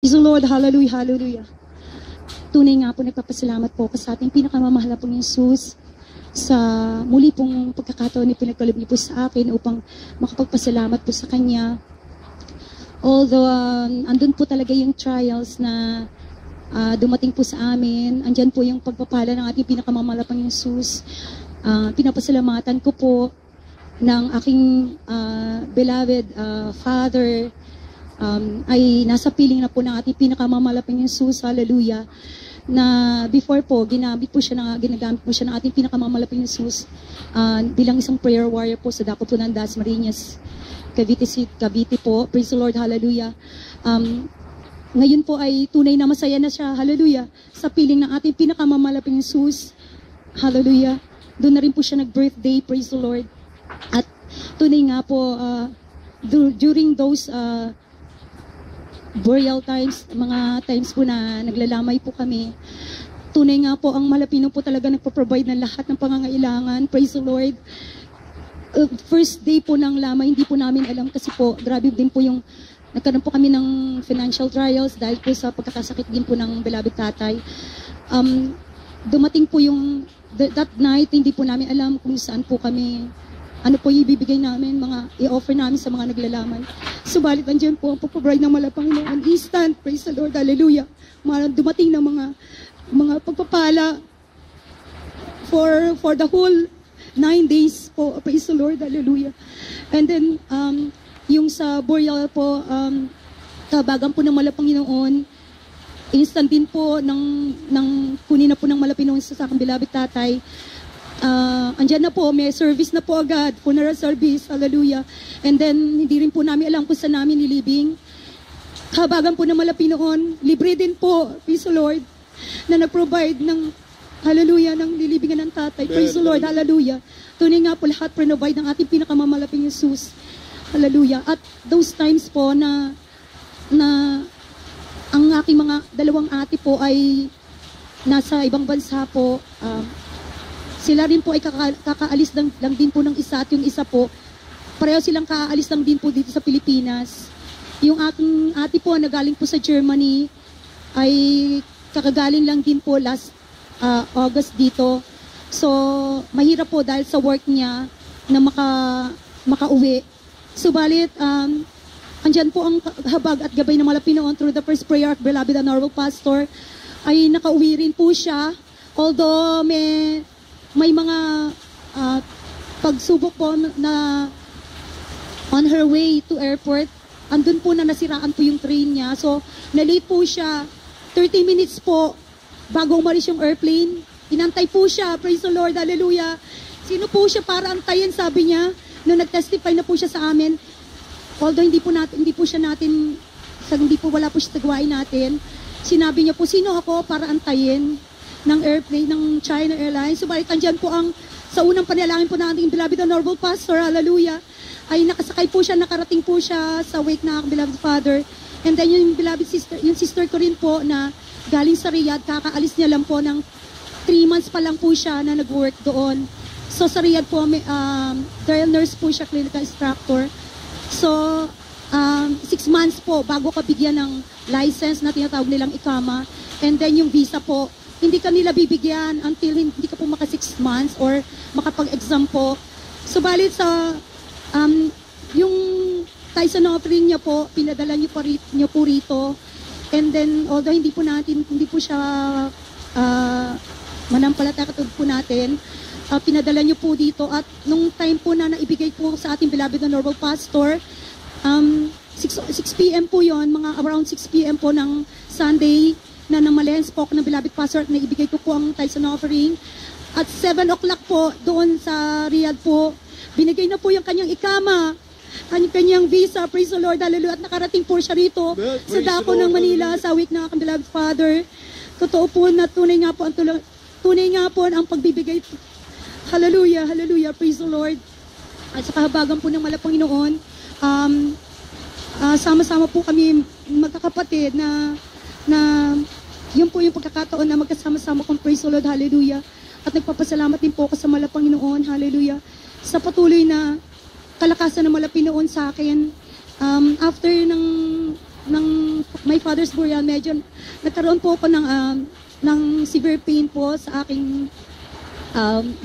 Praise the Lord, hallelujah, hallelujah. Tunay nga po, nagpapasalamat po ako sa ating pinakamamahal na pong Jesus sa muli pong pagkakataon na pinagkaloob niyo po sa akin upang makapagpasalamat po sa Kanya. Although andun po talaga yung trials na dumating po sa amin, andyan po yung pagpapala ng ating pinakamamahal na pong Jesus. Pinapasalamatan ko po ng aking beloved Father, ay nasa piling na po ng ating pinakamalaping Jesus, hallelujah, na before po, ginagamit po siya ng ating pinakamalaping Jesus bilang isang prayer warrior po sa dako po ng Dasmariñas, Cavite po. Praise the Lord, hallelujah. Ngayon po ay tunay na masaya na siya, hallelujah, sa piling ng ating pinakamalaping Jesus, hallelujah. Doon na rin po siya nag-birthday, praise the Lord. At tunay nga po, during those burial times, mga times po na naglalamay po kami, tunay nga po, ang Malapino po talaga nagpo-provide ng lahat ng pangangailangan. Praise the Lord. First day po ng lamay, hindi po namin alam kasi po, grabe din po yung, nagkaroon po kami ng financial trials dahil po sa pagkakasakit din po ng beloved tatay. Dumating po yung, that night, hindi po namin alam kung saan po kami, ano po ibibigay namin, i-offer namin sa mga naglalamay. Subalit, andyan po ang pagpabride ng Malapanginoon. Instant, praise the Lord, hallelujah. Dumating ng mga pagpapala for the whole 9 days po, praise the Lord, hallelujah. And then, yung sa burial po, kabagan po ng Malapanginoon, instant din po ng kunin na po ng Malapanginoon sa aking beloved tatay. Andyan na po, may service na po agad, funeral service, hallelujah. And then, hindi rin po namin alam kung saan namin nilibing. Kabagan po ng Malapinoon, libre din po, praise the Lord, na nag-provide ng, hallelujah, ng lilibingan ng tatay, praise the Lord, hallelujah. Tunay nga po lahat, provide ng ating pinakamalaping Jesus, hallelujah. At those times po na ang aking mga dalawang ate po ay nasa ibang bansa po, sila rin po ay kakaalis lang din po ng isa at yung isa po, pareho silang kakaalis lang din po dito sa Pilipinas. Yung aking ate po na galing po sa Germany ay kakagaling lang din po last August dito. So, mahirap po dahil sa work niya na makauwi. Subalit, andyan po ang habag at gabay ng Malapinoon through the first prayer of beloved Honorable Pastor ay nakauwi rin po siya. Although may mga pagsubok po na on her way to airport, andun po na nasiraan po yung train niya. So, na-late po siya. 30 minutes po bago umalis yung airplane. Inantay po siya. Praise the Lord. Hallelujah. Sino po siya para antayin, sabi niya. Nung nag-testify na po siya sa amin. Although hindi po wala po siya sa gawain natin. Sinabi niya po, sino ako para antayin ng airplane ng China Airlines. Subalit, andyan po sa unang panalangin po ng ating beloved Honorable Pastor, hallelujah, ay nakasakay po siya, nakarating po siya sa wake na aking beloved Father. And then yung beloved sister, yung sister ko rin po na galing sa Riyadh, kakaalis niya lang po ng 3 months pa lang po siya na nag-work doon. So sa Riyadh po, trial nurse po siya, clinical instructor. So, 6 months po bago ka bigyan ng license na tinatawag nilang ikama. And then yung visa po, hindi ka nila bibigyan until hindi ka po maka 6 months or makapag-exam po. Subalit sa yung Tyson offering niya po, pinadala niyo po rito. And then, although hindi po siya manampalataya katulad po natin, pinadala niyo po dito. At nung time po na naibigay po sa ating beloved Honorable Pastor, 6 p.m. po yon, mga around 6 p.m. po ng Sunday, na namalens po ako ng beloved pastor at naibigay ko po ang Tyson offering. At 7 o'clock po, doon sa Riyadh po, binigay na po yung kanyang ikama, kanyang visa, praise the Lord, hallelujah, at nakarating po siya rito sa dako ng Manila, sa week ng aking beloved Father. Totoo po na tunay nga po ang pagbibigay. Hallelujah, hallelujah, praise the Lord. At sa kahabagan po ng Malapanginoon, sama-sama po kami magkakapatid na yun po yung pagkakataon na magkasama-sama kong praise the Lord, hallelujah. At nagpapasalamat din po ako sa Malapanginoon, hallelujah, sa patuloy na kalakasan ng Malapanginoon sa akin. After ng my father's burial, medyo nagkaroon po ako ng severe pain po sa aking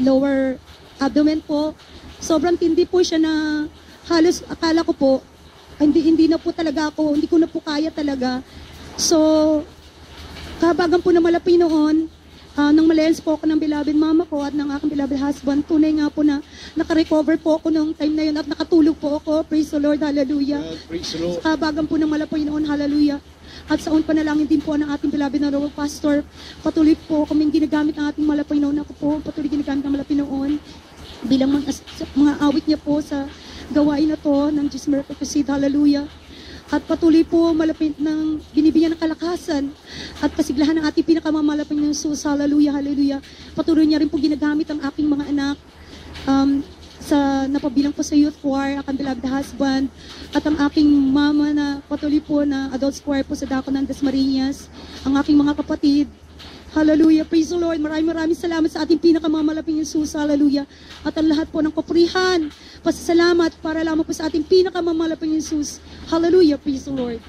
lower abdomen po. Sobrang tindi po siya na halos akala ko po, hindi na po talaga ako, hindi ko na po kaya talaga. So, kabagan po na malapi noon, nang malens po ako ng beloved mama ko at ng aking beloved husband, tunay nga po na nakarecover po ako nung time na yun at nakatulog po ako. Praise the Lord, hallelujah. Praise the Lord. Kabagan po na malapi noon, hallelujah. At sa panalangin din po ng ating beloved na Lord Pastor, patuloy po kami ginagamit ang ating malapay noon. Ako po, patuloy ginagamit ang malapay noon bilang mga awit niya po sa gawain na to ng Jesus Miracle Crusade, hallelujah. At patuloy po malapit ng binibigyan ng kalakasan at kasiglahan ng ating pinakamamalapit ng Jesus, hallelujah, hallelujah. Patuloy niya rin po ginagamit ang aking mga anak sa napabilang po sa youth choir, aking beloved husband, at ang aking mama na patuloy po na adult choir po sa Dako ng Dasmariñas, ang aking mga kapatid. Hallelujah, praise the Lord. Maraming salamat sa ating pinakamamalaping Jesus, hallelujah. At ang lahat po ng kapurihan, pasasalamat para lamang po sa ating pinakamamalaping Jesus. Hallelujah, praise the Lord.